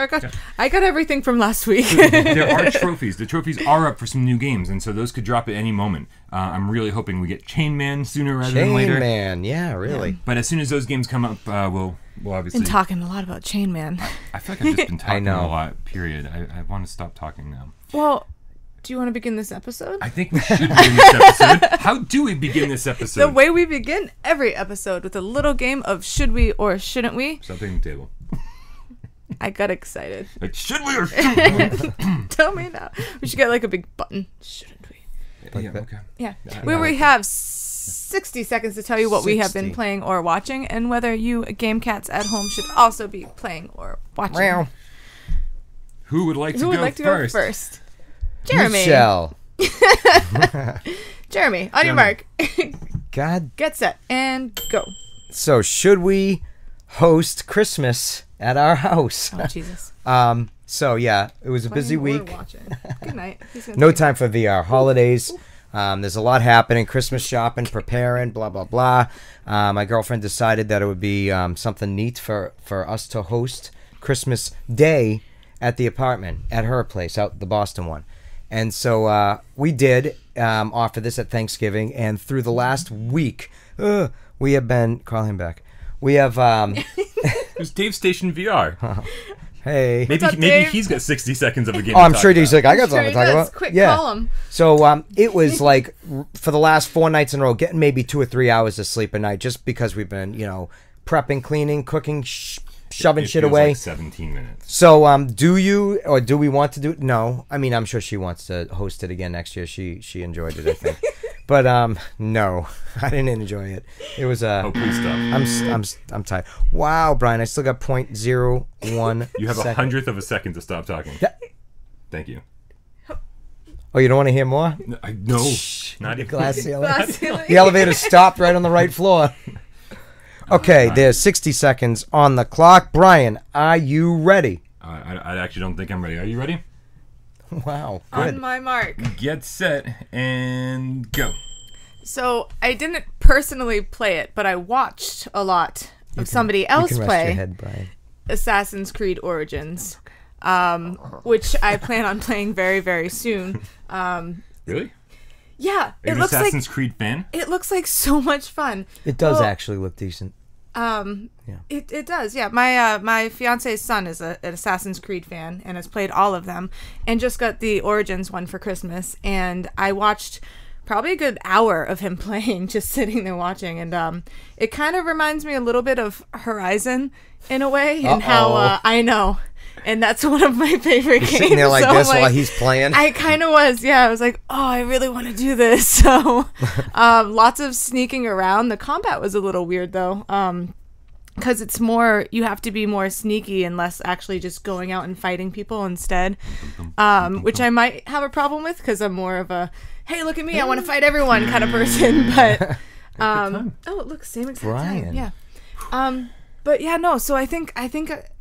[SPEAKER 3] I got everything from last week.
[SPEAKER 1] There are trophies. The trophies are up for some new games, and so those could drop at any moment. I'm really hoping we get Chain Man sooner rather than
[SPEAKER 2] Chain
[SPEAKER 1] later.
[SPEAKER 2] Man, yeah, really.
[SPEAKER 1] But as soon as those games come up, we'll obviously.
[SPEAKER 3] Been talking a lot about Chain Man.
[SPEAKER 1] I feel like I've just been talking
[SPEAKER 2] know.
[SPEAKER 1] a lot. Period. I want to stop talking now.
[SPEAKER 3] Well, do you want to begin this episode?
[SPEAKER 1] I think we should begin this episode. How do we begin this episode?
[SPEAKER 3] The way we begin every episode with a little game of should we or shouldn't we?
[SPEAKER 1] Something on the table.
[SPEAKER 3] I got excited.
[SPEAKER 1] Like, should we or shouldn't we?
[SPEAKER 3] Tell me now. We should get like a big button. Shouldn't we?
[SPEAKER 1] Yeah, okay.
[SPEAKER 3] Yeah.
[SPEAKER 1] Yeah,
[SPEAKER 3] Where
[SPEAKER 1] I
[SPEAKER 3] we
[SPEAKER 1] like
[SPEAKER 3] have 60 seconds to tell you what we have been
[SPEAKER 2] 60.
[SPEAKER 3] playing or watching, and whether you Game Cats at home should also be playing or watching.
[SPEAKER 2] Meow.
[SPEAKER 1] Who would like to
[SPEAKER 3] Who
[SPEAKER 1] go
[SPEAKER 3] would like to
[SPEAKER 1] first?
[SPEAKER 3] go first? Jeremy.
[SPEAKER 2] Michelle.
[SPEAKER 3] Jeremy, on your mark.
[SPEAKER 2] God.
[SPEAKER 3] Get set and go.
[SPEAKER 2] So, should we host Christmas at our house.
[SPEAKER 3] Oh Jesus.
[SPEAKER 2] So yeah, it was a busy
[SPEAKER 3] Playing or
[SPEAKER 2] week.
[SPEAKER 3] watching. Good night. He's gonna
[SPEAKER 2] No
[SPEAKER 3] sleep.
[SPEAKER 2] time for VR. Holidays. There's a lot happening. Christmas shopping, preparing, blah, blah, blah. My girlfriend decided that it would be something neat for us to host Christmas Day at the apartment, at her place, out the Boston one. And so we did offer this at Thanksgiving. And through the last week, we have been... Call him back. We have...
[SPEAKER 1] It was Dave Station VR.
[SPEAKER 2] Hey.
[SPEAKER 1] Maybe
[SPEAKER 3] up,
[SPEAKER 1] maybe
[SPEAKER 3] Dave?
[SPEAKER 1] he's got 60 seconds of a game.
[SPEAKER 2] Oh,
[SPEAKER 1] to
[SPEAKER 2] I'm
[SPEAKER 1] talk
[SPEAKER 2] sure he's
[SPEAKER 1] about.
[SPEAKER 2] like, I got
[SPEAKER 3] Sure
[SPEAKER 2] something
[SPEAKER 3] he
[SPEAKER 2] to talk
[SPEAKER 3] does.
[SPEAKER 2] about.
[SPEAKER 3] Quick,
[SPEAKER 2] Yeah.
[SPEAKER 3] call him.
[SPEAKER 2] So it was like for the last 4 nights in a row, getting maybe 2 or 3 hours of sleep a night, just because we've been, prepping, cleaning, cooking, shoving
[SPEAKER 1] It
[SPEAKER 2] shit
[SPEAKER 1] feels
[SPEAKER 2] away.
[SPEAKER 1] Like 17 minutes.
[SPEAKER 2] So do you, or do we want to do it? No, I mean, I'm sure she wants to host it again next year. She enjoyed it, I think. But no, I didn't enjoy it. It was
[SPEAKER 1] Oh, please stop.
[SPEAKER 2] I'm tired. Wow, Brian, I still got 0.01.
[SPEAKER 1] You have
[SPEAKER 2] second.
[SPEAKER 1] 100th of a second to stop talking. Thank you.
[SPEAKER 2] Oh, you don't want to hear more?
[SPEAKER 1] No, not even.
[SPEAKER 2] Glass ceiling.
[SPEAKER 3] Glass ceiling.
[SPEAKER 2] The elevator stopped right on the right floor. Okay, there's 60 seconds on the clock. Brian, are you ready?
[SPEAKER 1] I actually don't think I'm ready. Are you ready?
[SPEAKER 2] Wow,
[SPEAKER 3] On
[SPEAKER 2] good.
[SPEAKER 3] my mark.
[SPEAKER 1] Get set and go.
[SPEAKER 3] So I didn't personally play it, but I watched a lot of somebody else
[SPEAKER 2] you can rest
[SPEAKER 3] play
[SPEAKER 2] your head, Brian.
[SPEAKER 3] Assassin's Creed Origins, which I plan on playing very, very soon.
[SPEAKER 1] Really?
[SPEAKER 3] Yeah,
[SPEAKER 1] Are you an Assassin's Creed fan?
[SPEAKER 3] it looks like so much fun.
[SPEAKER 2] It does
[SPEAKER 3] Well,
[SPEAKER 2] actually look decent.
[SPEAKER 3] It does, yeah. My fiance's son is an Assassin's Creed fan and has played all of them, and just got the Origins one for Christmas. And I watched probably a good hour of him playing, just sitting there watching. And it kind of reminds me a little bit of Horizon in a way, and how I know. And that's one of my favorite games.
[SPEAKER 2] Sitting there like
[SPEAKER 3] so,
[SPEAKER 2] this while he's playing.
[SPEAKER 3] I kind of was, yeah. I was like, oh, I really want to do this. So, lots of sneaking around. The combat was a little weird though, because it's more, you have to be more sneaky and less actually just going out and fighting people instead. Which I might have a problem with because I'm more of a, hey, look at me, I want to fight everyone kind of person. But oh, look, same exact
[SPEAKER 2] Brian.
[SPEAKER 3] time, yeah. But yeah, no. So I think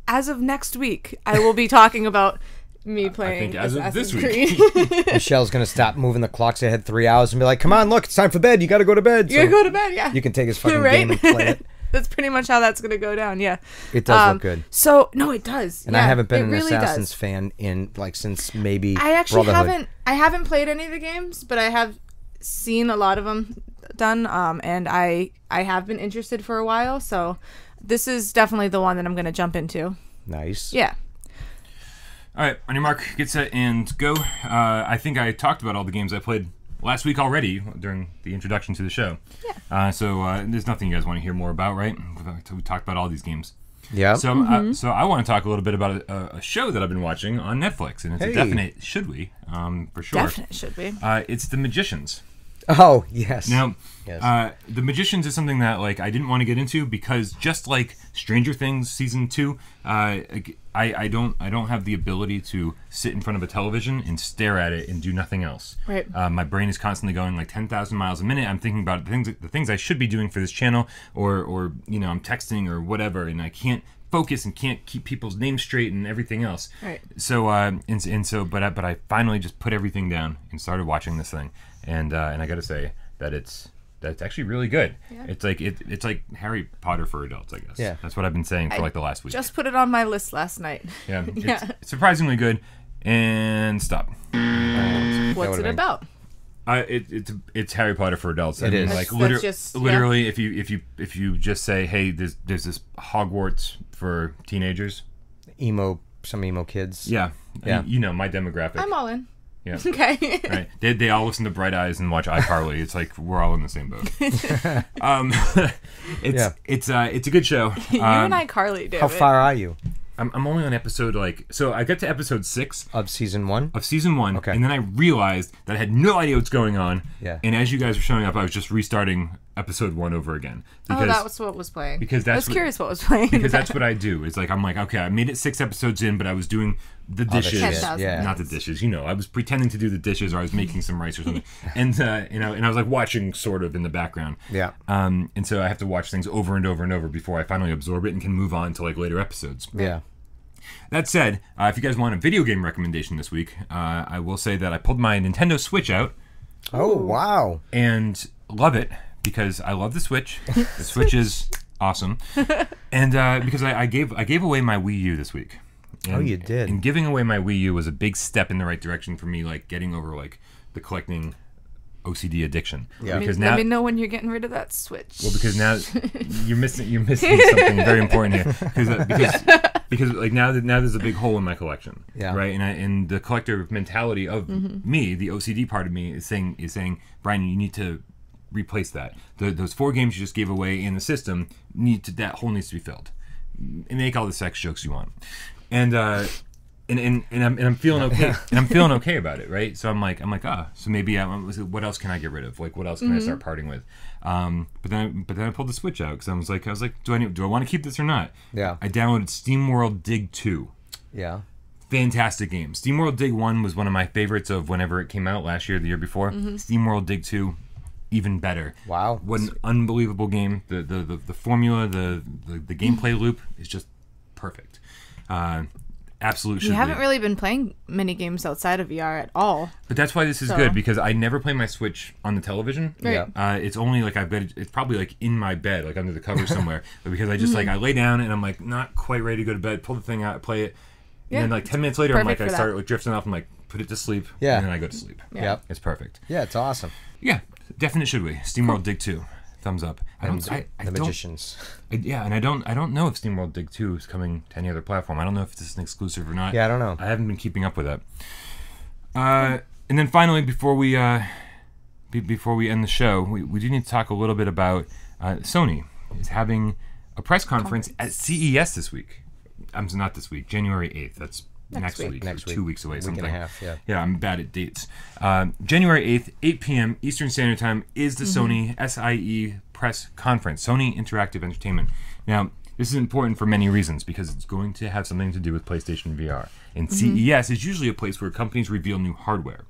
[SPEAKER 3] as of next week, I will be talking about me playing
[SPEAKER 1] think as of
[SPEAKER 3] Assassin's
[SPEAKER 1] this
[SPEAKER 3] Creed.
[SPEAKER 2] Michelle's going to stop moving the clocks ahead 3 hours and be like, come on, look, it's time for bed. You got to go to bed.
[SPEAKER 3] You gotta go to bed, yeah.
[SPEAKER 2] You can take his fucking
[SPEAKER 3] Right?
[SPEAKER 2] game and play it.
[SPEAKER 3] That's pretty much how that's gonna go down. Yeah,
[SPEAKER 2] It does look good.
[SPEAKER 3] So no, it does.
[SPEAKER 2] And
[SPEAKER 3] yeah,
[SPEAKER 2] I haven't been
[SPEAKER 3] it
[SPEAKER 2] an
[SPEAKER 3] really
[SPEAKER 2] Assassin's
[SPEAKER 3] does.
[SPEAKER 2] fan in since maybe
[SPEAKER 3] I actually
[SPEAKER 2] Brotherhood.
[SPEAKER 3] haven't played any of the games, but I have seen a lot of them done. And I have been interested for a while. So this is definitely the one that I'm gonna jump into.
[SPEAKER 2] Nice.
[SPEAKER 3] Yeah.
[SPEAKER 1] All right, on your mark, get set and go. I think I talked about all the games I played last week already during the introduction to the show. Yeah. So there's nothing you guys want to hear more about, right? We talked about all these games.
[SPEAKER 2] Yeah.
[SPEAKER 1] So, so I want to talk a little bit about a show that I've been watching on Netflix, and it's a definite should we, for sure.
[SPEAKER 3] Definitely should be.
[SPEAKER 1] It's The Magicians.
[SPEAKER 2] Oh, yes.
[SPEAKER 1] Now,
[SPEAKER 2] Yes.
[SPEAKER 1] The Magicians is something that I didn't want to get into because just like Stranger Things season 2, I don't have the ability to sit in front of a television and stare at it and do nothing else.
[SPEAKER 3] Right.
[SPEAKER 1] My brain is constantly going 10,000 miles a minute. I'm thinking about the things I should be doing for this channel, or I'm texting or whatever, and I can't focus and can't keep people's names straight and everything else.
[SPEAKER 3] Right.
[SPEAKER 1] So but I finally just put everything down and started watching this thing, and I got to say that it's actually really good. Yeah. It's like Harry Potter for adults, I guess.
[SPEAKER 2] Yeah.
[SPEAKER 1] That's what I've been saying for the last week.
[SPEAKER 3] Just put it on my list last night.
[SPEAKER 1] Yeah. It's surprisingly good. And stop.
[SPEAKER 3] What's it about?
[SPEAKER 1] It's Harry Potter for adults.
[SPEAKER 2] It is.
[SPEAKER 3] That's just,
[SPEAKER 1] literally, if you just say, hey, there's this Hogwarts for teenagers.
[SPEAKER 2] Some emo kids.
[SPEAKER 1] Yeah.
[SPEAKER 2] Yeah.
[SPEAKER 1] My demographic.
[SPEAKER 3] I'm all in.
[SPEAKER 1] Yeah.
[SPEAKER 3] Okay.
[SPEAKER 1] Right. They all listen to Bright Eyes and watch iCarly. It's like we're all in the same boat. It's a good show.
[SPEAKER 3] You and I, Carly, do
[SPEAKER 2] How
[SPEAKER 3] it.
[SPEAKER 2] far are you?
[SPEAKER 1] I'm only on episode so I got to episode 6
[SPEAKER 2] Of season 1?
[SPEAKER 1] of season 1,
[SPEAKER 2] Okay.
[SPEAKER 1] and then I realized that I had no idea what's going on.
[SPEAKER 2] Yeah.
[SPEAKER 1] And as you guys were showing up, I was just restarting episode 1 over again.
[SPEAKER 3] Oh, that was what was playing.
[SPEAKER 1] Because
[SPEAKER 3] I was curious what was playing.
[SPEAKER 1] Because that's what I do. It's like, I'm like, okay, I made it 6 episodes in, but I was doing the dishes. Not the dishes, I was pretending to do the dishes, or I was making some rice or something. And, and I was like watching sort of in the background.
[SPEAKER 2] Yeah.
[SPEAKER 1] And so I have to watch things over and over and over before I finally absorb it and can move on to like later episodes.
[SPEAKER 2] Yeah.
[SPEAKER 1] That said, if you guys want a video game recommendation this week, I will say that I pulled my Nintendo Switch out.
[SPEAKER 2] Oh, wow.
[SPEAKER 1] And love it because I love the Switch. The Switch is awesome. And because I gave away my Wii U this week. And,
[SPEAKER 2] you did.
[SPEAKER 1] And giving away my Wii U was a big step in the right direction for me, like getting over like the collecting OCD addiction.
[SPEAKER 2] Yeah.
[SPEAKER 1] Because
[SPEAKER 3] Let me know when you're getting rid of that Switch.
[SPEAKER 1] Well, because now you're missing something very important here. Because like now there's a big hole in my collection.
[SPEAKER 2] Yeah.
[SPEAKER 1] Right. And the collector mentality of me, the OCD part of me, is saying, Brian, you need to replace that. Those 4 games you just gave away in the system that hole needs to be filled. And make all the sex jokes you want. And I'm feeling okay. And I'm feeling okay about it, right? So I'm like, so maybe what else can I get rid of? Like, what else can I start parting with? But then I pulled the Switch out because I was like, do I want to keep this or not?
[SPEAKER 2] Yeah.
[SPEAKER 1] I downloaded SteamWorld Dig 2.
[SPEAKER 2] Yeah.
[SPEAKER 1] Fantastic game. SteamWorld Dig 1 was one of my favorites of whenever it came out last year, the year before. SteamWorld Dig 2, even better.
[SPEAKER 2] Wow.
[SPEAKER 1] What an unbelievable game. The formula, the gameplay loop is just perfect. Absolute
[SPEAKER 3] You haven't really been playing many games outside of VR at all.
[SPEAKER 1] But that's why this is good, because I never play my Switch on the television.
[SPEAKER 3] Right.
[SPEAKER 2] Yeah.
[SPEAKER 1] It's only like it's probably like in my bed, like under the covers somewhere. But because I just like I lay down and I'm like not quite ready to go to bed, pull the thing out, play it, and then like 10 minutes later I'm like I start like drifting off. I'm like put it to sleep,
[SPEAKER 2] Yeah.
[SPEAKER 1] and then I go to sleep.
[SPEAKER 2] Yeah.
[SPEAKER 1] It's perfect.
[SPEAKER 2] Yeah, it's awesome.
[SPEAKER 1] Yeah, definite should we? SteamWorld Dig 2, thumbs up.
[SPEAKER 2] The Magicians.
[SPEAKER 1] And I don't know if SteamWorld Dig 2 is coming to any other platform. I don't know if this is an exclusive or not.
[SPEAKER 2] Yeah, I don't know.
[SPEAKER 1] I haven't been keeping up with that. And then finally, before we end the show, we do need to talk a little bit about Sony is having a press conference at CES this week. Not this week, January 8th. That's next week.
[SPEAKER 2] Next week.
[SPEAKER 1] 2 weeks away.
[SPEAKER 2] Week
[SPEAKER 1] Something.
[SPEAKER 2] and a half, yeah.
[SPEAKER 1] Yeah, I'm bad at dates. January 8th, 8 p.m. Eastern Standard Time is the Sony SIE press conference, Sony Interactive Entertainment. Now, this is important for many reasons because it's going to have something to do with PlayStation VR. And CES is usually a place where companies reveal new hardware.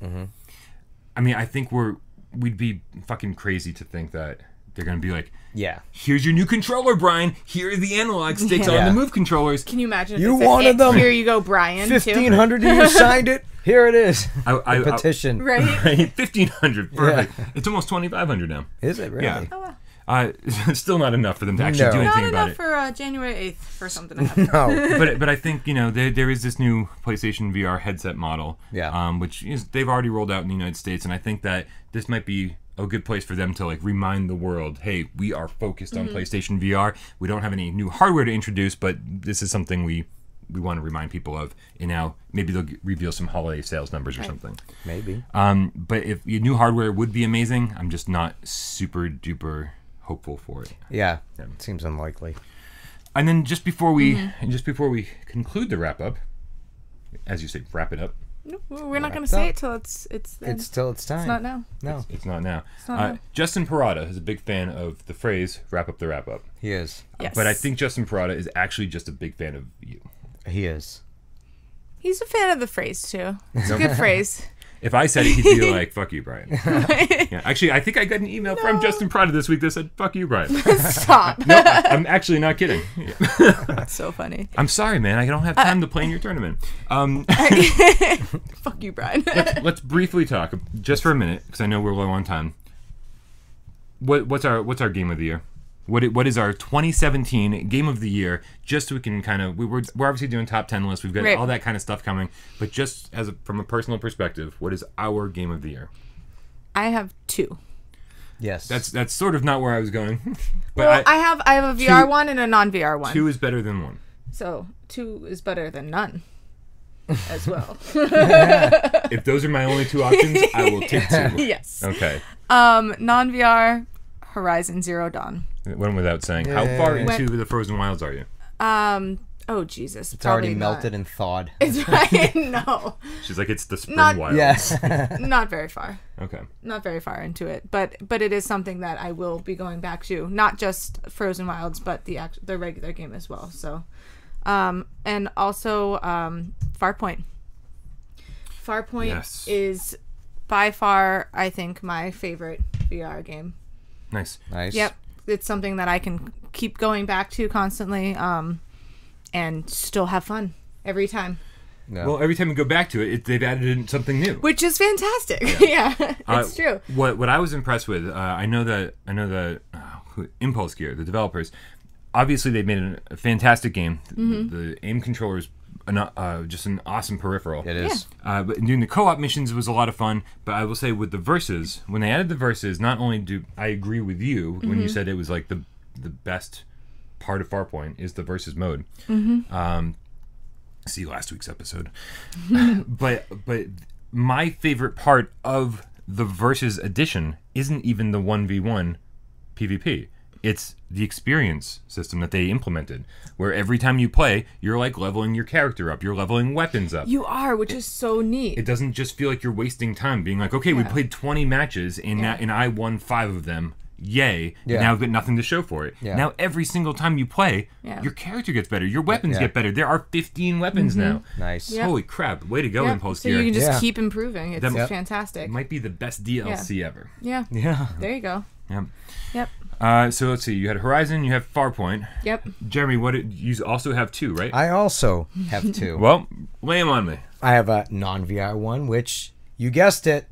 [SPEAKER 1] I mean, I think we'd be fucking crazy to think that they're going to be like,
[SPEAKER 2] yeah,
[SPEAKER 1] here's your new controller, Brian. Here are the analog sticks on the Move controllers.
[SPEAKER 3] Can you imagine?
[SPEAKER 2] You wanted them.
[SPEAKER 3] Here you go, Brian.
[SPEAKER 2] 1,500 of you signed it. Here it is. The petition.
[SPEAKER 3] Right?
[SPEAKER 1] 1,500. Perfect. Yeah. It's almost 2,500 now.
[SPEAKER 2] Is it really?
[SPEAKER 1] Yeah.
[SPEAKER 3] Oh, wow.
[SPEAKER 1] It's still not enough for them to actually do anything about it.
[SPEAKER 3] Not enough for January 8th for something to happen.
[SPEAKER 2] No.
[SPEAKER 1] But I think, there is this new PlayStation VR headset model, which they've already rolled out in the United States, and I think that this might be a good place for them to like remind the world, hey, we are focused on PlayStation VR. We don't have any new hardware to introduce, but this is something we want to remind people of. And now maybe they'll reveal some holiday sales numbers or something.
[SPEAKER 2] Maybe.
[SPEAKER 1] But if your new hardware would be amazing, I'm just not super duper hopeful for it.
[SPEAKER 2] Yeah. It seems unlikely.
[SPEAKER 1] And then just before we conclude the wrap up, as you say, wrap it up.
[SPEAKER 3] No, we're not going to say it till it's
[SPEAKER 2] till it's time.
[SPEAKER 3] It's not now.
[SPEAKER 2] No.
[SPEAKER 1] It's not now.
[SPEAKER 3] It's not now.
[SPEAKER 1] Justin Parada is a big fan of the phrase "wrap up the wrap up."
[SPEAKER 2] He is.
[SPEAKER 3] Yes.
[SPEAKER 1] But I think Justin Parada is actually just a big fan of you.
[SPEAKER 2] He is.
[SPEAKER 3] He's a fan of the phrase too. It's a good phrase.
[SPEAKER 1] If I said it, he'd be like, "Fuck you, Brian." Yeah, actually, I think I got an email from Justin Parada this week that said, "Fuck you, Brian."
[SPEAKER 3] Stop.
[SPEAKER 1] No, I'm actually not kidding. Yeah.
[SPEAKER 3] That's so funny.
[SPEAKER 1] I'm sorry, man. I don't have time to play in your tournament.
[SPEAKER 3] Fuck you, Brian.
[SPEAKER 1] Let's briefly talk just for a minute because I know we're low on time. What's our game of the year? What is our 2017 game of the year? Just so we can kind of we're obviously doing top 10 lists. We've got all that kind of stuff coming. But just from a personal perspective, what is our game of the year?
[SPEAKER 3] I have 2.
[SPEAKER 2] Yes.
[SPEAKER 1] That's sort of not where I was going. But
[SPEAKER 3] well, I have a VR one and a non-VR one.
[SPEAKER 1] 2 is better than 1.
[SPEAKER 3] So 2 is better than none. As well.
[SPEAKER 1] If those are my only 2 options, I will take 2.
[SPEAKER 3] Yes.
[SPEAKER 1] Okay.
[SPEAKER 3] Non-VR, Horizon Zero Dawn.
[SPEAKER 1] Went without saying. How far into the Frozen Wilds are you?
[SPEAKER 3] Oh Jesus!
[SPEAKER 2] It's already melted and thawed.
[SPEAKER 3] It's right. No.
[SPEAKER 1] She's like, it's the spring
[SPEAKER 3] Not-
[SPEAKER 1] wild.
[SPEAKER 2] Yes.
[SPEAKER 3] Not very far.
[SPEAKER 1] Okay.
[SPEAKER 3] Not very far into it, but it is something that I will be going back to. Not just Frozen Wilds, but the regular game as well. So, and also Farpoint. Farpoint
[SPEAKER 1] Yes.
[SPEAKER 3] is by far, I think, my favorite VR game.
[SPEAKER 1] Nice.
[SPEAKER 2] Nice.
[SPEAKER 3] Yep, it's something that I can keep going back to constantly, and still have fun every time.
[SPEAKER 2] No.
[SPEAKER 1] Well, every time we go back to it, they've added in something new.
[SPEAKER 3] Which is fantastic. Yeah, it's true.
[SPEAKER 1] What I was impressed with, I know that Impulse Gear, the developers, obviously they made a fantastic game. The aim controller is just an awesome peripheral.
[SPEAKER 2] It is.
[SPEAKER 1] But doing the co-op missions was a lot of fun. But I will say with the verses, when they added the verses, not only do I agree with you when you said it was like the best part of Farpoint is the versus mode. See last week's episode. but my favorite part of the versus edition isn't even the 1v1 PvP. It's the experience system that they implemented, where every time you play, you're like leveling your character up, you're leveling weapons up.
[SPEAKER 3] You are, which is so neat.
[SPEAKER 1] It doesn't just feel like you're wasting time being like, okay, we played 20 matches and I won 5 of them. Yay.
[SPEAKER 2] Yeah.
[SPEAKER 1] Now I've got nothing to show for it.
[SPEAKER 2] Yeah.
[SPEAKER 1] Now every single time you play, your character gets better. Your weapons get better. There are 15 weapons now.
[SPEAKER 2] Nice.
[SPEAKER 3] Yep.
[SPEAKER 1] Holy crap. Way to go, Impulse
[SPEAKER 3] So
[SPEAKER 1] Gear.
[SPEAKER 3] you can just
[SPEAKER 2] Yeah.
[SPEAKER 3] keep improving. It's
[SPEAKER 1] That-
[SPEAKER 3] fantastic.
[SPEAKER 1] It might be the best DLC ever.
[SPEAKER 3] Yeah.
[SPEAKER 2] Yeah.
[SPEAKER 3] There you go.
[SPEAKER 1] Yep.
[SPEAKER 3] Yep.
[SPEAKER 1] So let's see. You had Horizon, you have Farpoint.
[SPEAKER 3] Yep.
[SPEAKER 1] Jeremy, you also have 2, right?
[SPEAKER 2] I also have 2.
[SPEAKER 1] Well, lay them on me.
[SPEAKER 2] I have a non-VR one, which, you guessed it,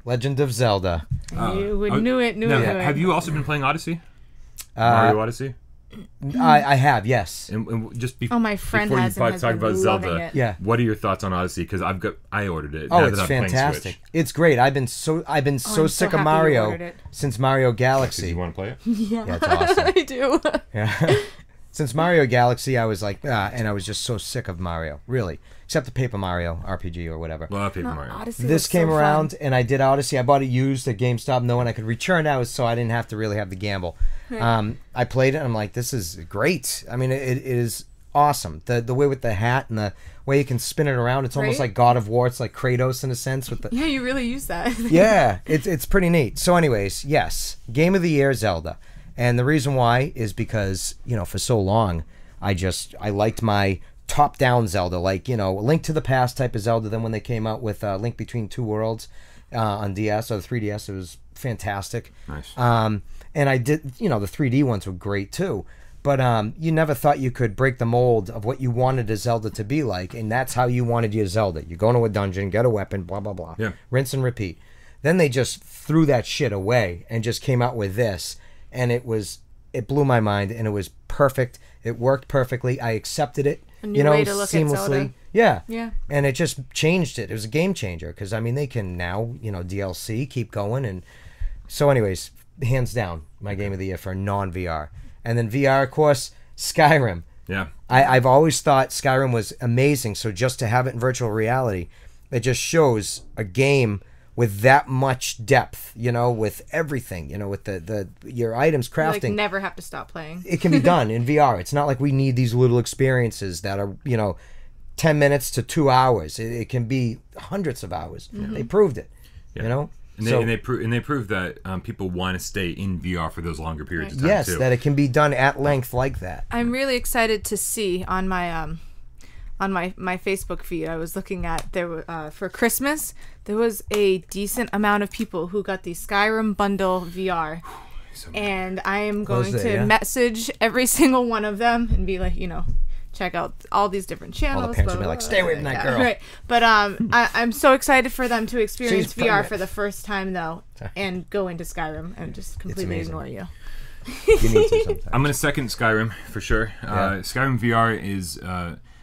[SPEAKER 2] Legend of Zelda.
[SPEAKER 3] Knew it.
[SPEAKER 1] Now, have you also been playing Odyssey? Mario Odyssey?
[SPEAKER 2] I have, yes.
[SPEAKER 1] And just
[SPEAKER 3] my friend
[SPEAKER 1] before
[SPEAKER 3] has
[SPEAKER 1] you
[SPEAKER 3] and has
[SPEAKER 1] talk
[SPEAKER 3] been
[SPEAKER 1] about
[SPEAKER 3] loving
[SPEAKER 1] Zelda,
[SPEAKER 3] it.
[SPEAKER 2] Yeah.
[SPEAKER 1] what are your thoughts on Odyssey? Because I ordered it.
[SPEAKER 2] Oh,
[SPEAKER 1] now
[SPEAKER 2] it's
[SPEAKER 1] that I'm playing
[SPEAKER 2] fantastic.
[SPEAKER 1] Switch.
[SPEAKER 2] It's great. I've been so
[SPEAKER 3] I'm
[SPEAKER 2] sick
[SPEAKER 3] so
[SPEAKER 2] of
[SPEAKER 3] happy you
[SPEAKER 2] Mario
[SPEAKER 3] ordered it.
[SPEAKER 2] since Mario
[SPEAKER 1] Did
[SPEAKER 2] Galaxy.
[SPEAKER 1] you want to play it?
[SPEAKER 3] Yeah,
[SPEAKER 2] it's awesome.
[SPEAKER 3] I do.
[SPEAKER 2] Yeah. Since Mario Galaxy, I was like, and I was just so sick of Mario, really. Except the Paper Mario RPG or whatever.
[SPEAKER 1] Love Paper Mario.
[SPEAKER 3] Odyssey
[SPEAKER 2] This
[SPEAKER 3] looks
[SPEAKER 2] came
[SPEAKER 3] so
[SPEAKER 2] around,
[SPEAKER 3] fun.
[SPEAKER 2] and I did Odyssey. I bought it used at GameStop, knowing I could return it, so I didn't have to really have the gamble. I played it, and I'm like, this is great. I mean, it is awesome. The way with the hat and the way you can spin it around, it's almost
[SPEAKER 3] Right?
[SPEAKER 2] like God of War. It's like Kratos in a sense with the...
[SPEAKER 3] Yeah, you really use that.
[SPEAKER 2] Yeah, it's pretty neat. So anyways, yes, Game of the Year, Zelda. And the reason why is because, for so long, I liked my top-down Zelda, like, Link to the Past type of Zelda. Then when they came out with Link Between Two Worlds on DS or the 3DS, it was fantastic.
[SPEAKER 1] Nice.
[SPEAKER 2] And I did, the 3D ones were great too. But you never thought you could break the mold of what you wanted a Zelda to be like, and that's how you wanted your Zelda. You go into a dungeon, get a weapon, blah, blah, blah.
[SPEAKER 1] Yeah.
[SPEAKER 2] Rinse and repeat. Then they just threw that shit away and just came out with this, and it blew my mind, and it was perfect. It worked perfectly. I accepted it,
[SPEAKER 3] A new way to look at
[SPEAKER 2] seamlessly.
[SPEAKER 3] Zelda.
[SPEAKER 2] Yeah.
[SPEAKER 3] Yeah.
[SPEAKER 2] And it just changed it. It was a game changer because, they can now, DLC, keep going. And so anyways, hands down, my Game of the Year for non-VR. And then VR, of course, Skyrim.
[SPEAKER 1] Yeah.
[SPEAKER 2] I've always thought Skyrim was amazing. So just to have it in virtual reality, it just shows a game with that much depth, with everything, with your items crafting.
[SPEAKER 3] Like never have to stop playing.
[SPEAKER 2] It can be done in VR. It's not like we need these little experiences that are, 10 minutes to 2 hours. It can be hundreds of hours. They proved it,
[SPEAKER 1] And they prove that people want to stay in VR for those longer periods of time
[SPEAKER 2] Yes,
[SPEAKER 1] too.
[SPEAKER 2] that it can be done at length like that.
[SPEAKER 3] I'm really excited to see on my my Facebook feed. I was looking at for Christmas there was a decent amount of people who got the Skyrim bundle VR, and I am going to message every single one of them and be like, check out all these different channels.
[SPEAKER 2] All the parents will be like, stay away from that girl.
[SPEAKER 3] Right. But I'm so excited for them to experience
[SPEAKER 2] She's
[SPEAKER 3] VR
[SPEAKER 2] pregnant.
[SPEAKER 3] for the first time though, and go into Skyrim and just completely
[SPEAKER 2] amazing.
[SPEAKER 3] ignore you.
[SPEAKER 2] You need to sometimes.
[SPEAKER 1] I'm going to second Skyrim for sure. Skyrim VR is,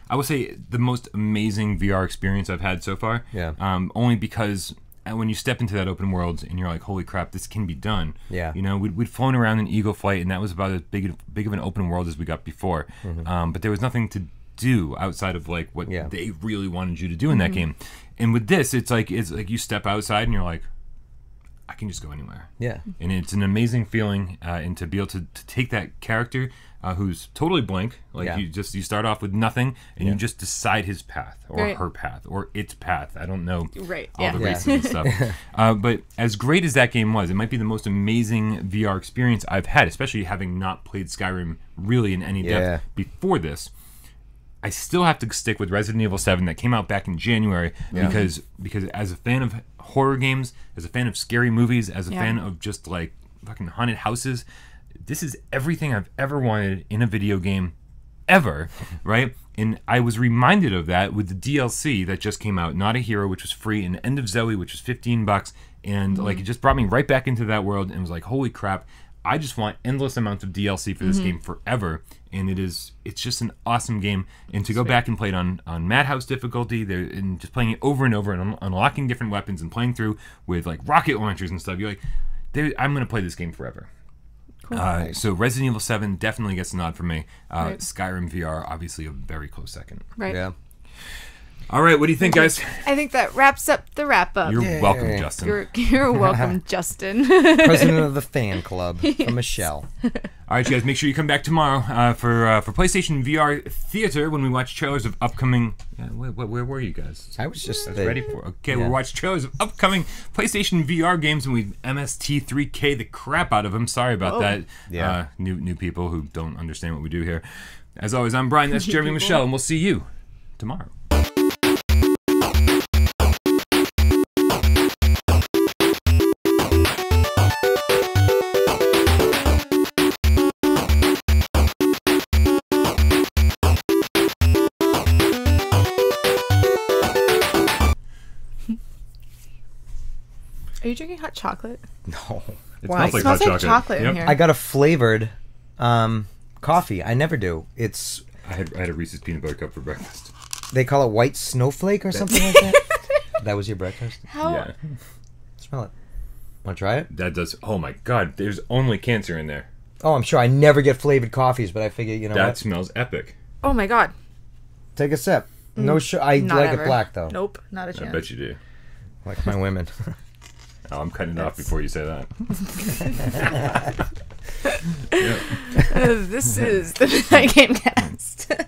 [SPEAKER 1] I would say, the most amazing VR experience I've had so far.
[SPEAKER 2] Yeah.
[SPEAKER 1] Only because when you step into that open world and you're like, holy crap, this can be done.
[SPEAKER 2] Yeah.
[SPEAKER 1] We'd flown around in Eagle Flight, and that was about as big of an open world as we got before. But there was nothing to do outside of like what they really wanted you to do in that game. And with this, it's like you step outside and you're like, I can just go anywhere.
[SPEAKER 2] Yeah.
[SPEAKER 1] And it's an amazing feeling, and to be able to take that character who's totally blank, like you start off with nothing, and you just decide his path, or her path, or its path. I don't know all the races and stuff. But as great as that game was, it might be the most amazing VR experience I've had, especially having not played Skyrim really in any depth before this. I still have to stick with Resident Evil 7 that came out back in January because as a fan of horror games, as a fan of scary movies, as a fan of just like fucking haunted houses, this is everything I've ever wanted in a video game ever, right? And I was reminded of that with the DLC that just came out, Not a Hero, which was free, and End of Zoe, which was $15, and like it just brought me right back into that world and was like, holy crap, I just want endless amounts of DLC for this game forever, and it's just an awesome game. And to go back and play it on Madhouse difficulty, and just playing it over and over and unlocking different weapons and playing through with like rocket launchers and stuff, you're like, I'm going to play this game forever. Cool. So Resident Evil 7 definitely gets a nod from me. Skyrim VR, obviously a very close second.
[SPEAKER 3] Right.
[SPEAKER 2] Yeah.
[SPEAKER 1] All right, what do you think, guys?
[SPEAKER 3] I think that wraps up the wrap-up.
[SPEAKER 1] You're welcome, Justin.
[SPEAKER 3] You're welcome, Justin.
[SPEAKER 2] President of the fan club from Michelle.
[SPEAKER 1] All right, you guys, make sure you come back tomorrow for PlayStation VR Theater when we watch trailers of upcoming... where were you guys?
[SPEAKER 2] I was just
[SPEAKER 1] ready for... Okay, we'll watch trailers of upcoming PlayStation VR games, and we MST3K the crap out of them. Sorry about that, new people who don't understand what we do here. As always, I'm Brian, that's Jeremy Michelle, and we'll see you tomorrow.
[SPEAKER 3] Are you drinking hot chocolate?
[SPEAKER 2] No.
[SPEAKER 1] It
[SPEAKER 3] Why?
[SPEAKER 1] smells like
[SPEAKER 3] It smells
[SPEAKER 1] hot
[SPEAKER 3] like chocolate in here.
[SPEAKER 2] I got a flavored coffee. I never do. It's...
[SPEAKER 1] I had a Reese's peanut butter cup for breakfast.
[SPEAKER 2] They call it white snowflake or something like that. That was your breakfast?
[SPEAKER 3] How?
[SPEAKER 1] Yeah.
[SPEAKER 2] Smell it. Want to try it?
[SPEAKER 1] That does... Oh my god, there's only cancer in there.
[SPEAKER 2] Oh, I'm sure. I never get flavored coffees, but I figure, you know
[SPEAKER 1] That
[SPEAKER 2] what?
[SPEAKER 1] smells epic.
[SPEAKER 3] Oh my god.
[SPEAKER 2] Take a sip. No sugar. I
[SPEAKER 3] Not
[SPEAKER 2] like
[SPEAKER 3] ever.
[SPEAKER 2] it black, though.
[SPEAKER 3] Nope, not a chance.
[SPEAKER 1] I bet you do.
[SPEAKER 2] Like my women.
[SPEAKER 1] Oh, I'm cutting it off before you say that.
[SPEAKER 3] This is the Midnight Gamecast.